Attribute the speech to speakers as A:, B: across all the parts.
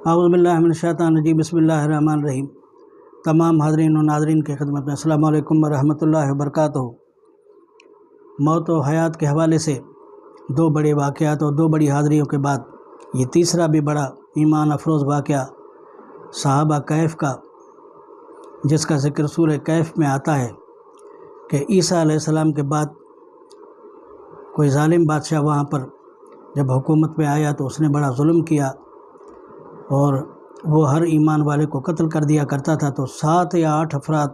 A: اعوذ باللہ من الشیطان الرجیم، بسم اللہ الرحمن الرحیم۔ تمام حاضرین و ناظرین کے خدمت میں السلام علیکم ورحمۃ اللہ وبرکاتہ۔ موت و حیات کے حوالے سے دو بڑے واقعات اور دو بڑی حاضریوں کے بعد یہ تیسرا بھی بڑا ایمان افروز واقعہ صحابہ کہف کا، جس کا ذکر سورہ کہف میں آتا ہے کہ عیسیٰ علیہ السلام کے بعد کوئی ظالم بادشاہ وہاں پر جب حکومت میں آیا تو اس نے بڑا ظلم کیا اور وہ ہر ایمان والے کو قتل کر دیا کرتا تھا۔ تو 7 یا 8 افراد،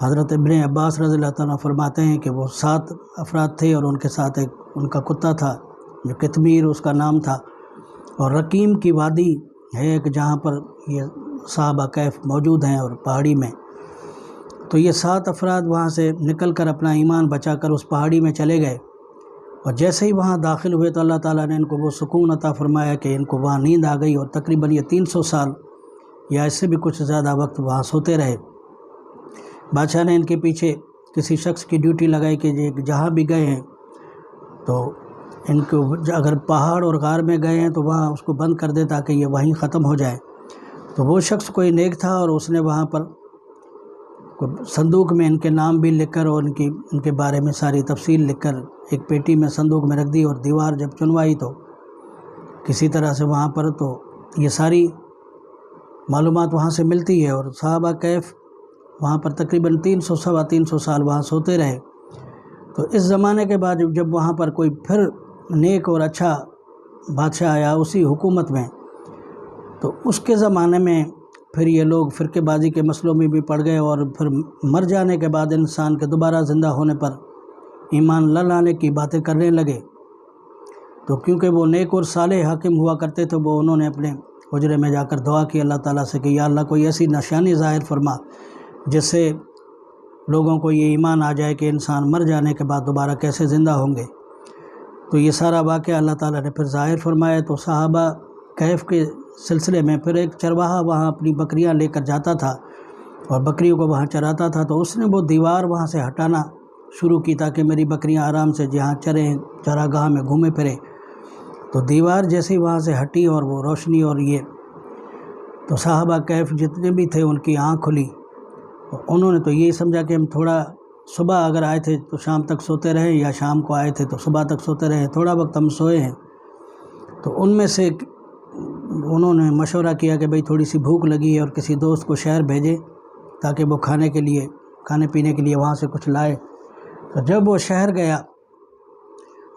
A: حضرت ابن عباس رضی اللہ تعالیٰ فرماتے ہیں کہ وہ 7 افراد تھے اور ان کے ساتھ ایک ان کا کتا تھا جو قطمیر اس کا نام تھا، اور رقیم کی وادی ہے کہ جہاں پر یہ صحابہ کہف موجود ہیں اور پہاڑی میں۔ تو یہ 7 افراد وہاں سے نکل کر اپنا ایمان بچا کر اس پہاڑی میں چلے گئے، اور جیسے ہی وہاں داخل ہوئے تو اللہ تعالیٰ نے ان کو وہ سکون عطا فرمایا کہ ان کو وہاں نیند آ گئی، اور تقریباً یہ 300 سال یا اس سے بھی کچھ زیادہ وقت وہاں سوتے رہے۔ بادشاہ نے ان کے پیچھے کسی شخص کی ڈیوٹی لگائی کہ جہاں بھی گئے ہیں تو ان کو اگر پہاڑ اور غار میں گئے ہیں تو وہاں اس کو بند کر دے تاکہ یہ وہیں ختم ہو جائے۔ تو وہ شخص کوئی نیک تھا اور اس نے وہاں پر صندوق میں ان کے نام بھی لکھ کر اور ان کے بارے میں ساری تفصیل لکھ کر ایک پیٹی میں صندوق میں رکھ دی، اور دیوار جب چنوائی تو کسی طرح سے وہاں پر تو یہ ساری معلومات وہاں سے ملتی ہے۔ اور صحابہ کہف وہاں پر تقریباً 300 سال وہاں سوتے رہے۔ تو اس زمانے کے بعد جب وہاں پر کوئی پھر نیک اور اچھا بادشاہ آیا اسی حکومت میں، تو اس کے زمانے میں پھر یہ لوگ فرقے بازی کے مسئلوں میں بھی پڑ گئے، اور پھر مر جانے کے بعد انسان کے دوبارہ زندہ ہونے پر ایمان نہ لانے کی باتیں کرنے لگے۔ تو کیونکہ وہ نیک اور صالح حاکم ہوا کرتے تھے، وہ انہوں نے اپنے حجرے میں جا کر دعا کی اللہ تعالیٰ سے کہ یا اللہ کوئی ایسی نشانی ظاہر فرما جس سے لوگوں کو یہ ایمان آ جائے کہ انسان مر جانے کے بعد دوبارہ کیسے زندہ ہوں گے۔ تو یہ سارا واقعہ اللہ تعالیٰ نے پھر ظاہر فرمایا۔ تو صحابہ کہف کے سلسلے میں پھر ایک چرواہا وہاں اپنی بکریاں لے کر جاتا تھا اور بکریوں کو وہاں چراتا تھا، تو اس نے وہ دیوار وہاں سے ہٹانا شروع کی تاکہ میری بکریاں آرام سے جہاں چریں چراگاہ میں گھومے پھرے۔ تو دیوار جیسے ہی وہاں سے ہٹی اور وہ روشنی اور یہ، تو صحابہ کہف جتنے بھی تھے ان کی آنکھ کھلی، انہوں نے تو یہی سمجھا کہ ہم تھوڑا صبح اگر آئے تھے تو شام تک سوتے رہے، یا شام کو آئے تھے تو صبح تک سوتے رہے، تھوڑا وقت ہم سوئے ہیں۔ تو ان میں سے انہوں نے مشورہ کیا کہ بھئی تھوڑی سی بھوک لگی ہے اور کسی دوست کو شہر بھیجے تاکہ وہ کھانے پینے کے لیے وہاں سے کچھ لائے۔ تو جب وہ شہر گیا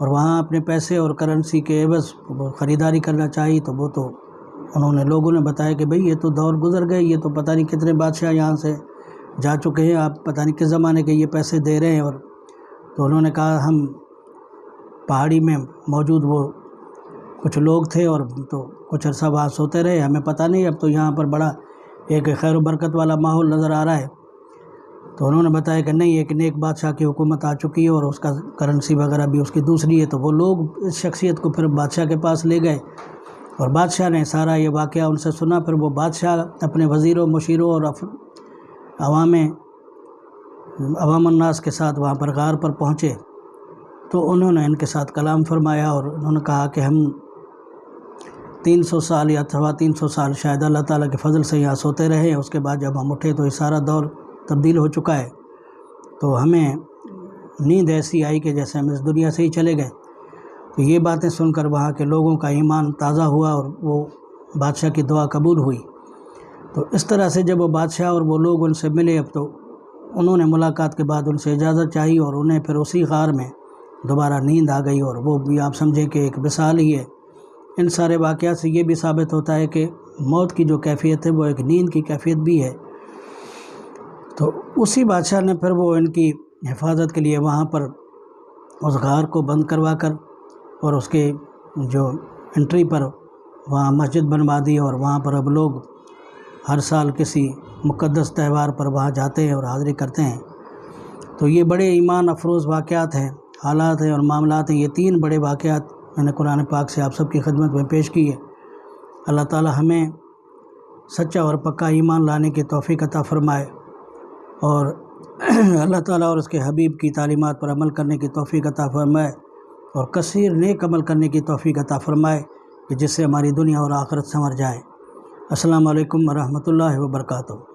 A: اور وہاں اپنے پیسے اور کرنسی کے عوض وہ خریداری کرنا چاہی، تو وہ تو انہوں نے لوگوں نے بتایا کہ بھئی یہ تو دور گزر گئے، یہ تو پتہ نہیں کتنے بادشاہ یہاں سے جا چکے ہیں، آپ پتہ نہیں کس زمانے کے یہ پیسے دے رہے ہیں۔ اور تو انہوں نے کہا ہم پہاڑی میں موجود وہ کچھ لوگ تھے اور تو کچھ عرصہ وہاں سوتے رہے، ہمیں پتہ نہیں، اب تو یہاں پر بڑا ایک خیر و برکت والا ماحول نظر آ رہا ہے۔ تو انہوں نے بتایا کہ نہیں، ایک نیک بادشاہ کی حکومت آ چکی ہے اور اس کا کرنسی وغیرہ بھی اس کی دوسری ہے۔ تو وہ لوگ اس شخصیت کو پھر بادشاہ کے پاس لے گئے، اور بادشاہ نے سارا یہ واقعہ ان سے سنا۔ پھر وہ بادشاہ اپنے وزیروں، مشیروں اور عوام الناس کے ساتھ وہاں پر غار پر پہنچے، تو انہوں نے ان کے ساتھ کلام فرمایا، اور انہوں نے کہا کہ ہم 300 سال یا 350 سال شاید اللہ تعالیٰ کے فضل سے یہاں سوتے رہے، اس کے بعد جب ہم اٹھے تو یہ سارا دور تبدیل ہو چکا ہے، تو ہمیں نیند ایسی آئی کہ جیسے ہم اس دنیا سے ہی چلے گئے۔ تو یہ باتیں سن کر وہاں کے لوگوں کا ایمان تازہ ہوا اور وہ بادشاہ کی دعا قبول ہوئی۔ تو اس طرح سے جب وہ بادشاہ اور وہ لوگ ان سے ملے، اب تو انہوں نے ملاقات کے بعد ان سے اجازت چاہی، اور انہیں پھر اسی غار میں دوبارہ نیند آ گئی، اور وہ بھی آپ سمجھیں کہ ایک مثال ہی ہے۔ ان سارے واقعات سے یہ بھی ثابت ہوتا ہے کہ موت کی جو کیفیت ہے وہ ایک نیند کی کیفیت بھی ہے۔ تو اسی بادشاہ نے پھر وہ ان کی حفاظت کے لیے وہاں پر اس غار کو بند کروا کر اور اس کے جو انٹری پر وہاں مسجد بنوا دی، اور وہاں پر اب لوگ ہر سال کسی مقدس تہوار پر وہاں جاتے ہیں اور حاضری کرتے ہیں۔ تو یہ بڑے ایمان افروز واقعات ہیں، حالات ہیں اور معاملات ہیں۔ یہ 3 بڑے واقعات میں نے قرآن پاک سے آپ سب کی خدمت میں پیش کی ہے۔ اللہ تعالی ہمیں سچا اور پکا ایمان لانے کی توفیق عطا فرمائے، اور اللہ تعالیٰ اور اس کے حبیب کی تعلیمات پر عمل کرنے کی توفیق عطا فرمائے، اور کثیر نیک عمل کرنے کی توفیق عطا فرمائے۔ کہ جس سے ہماری دنیا اور آخرت سنور جائے۔ السلام علیکم ورحمۃ اللہ وبرکاتہ۔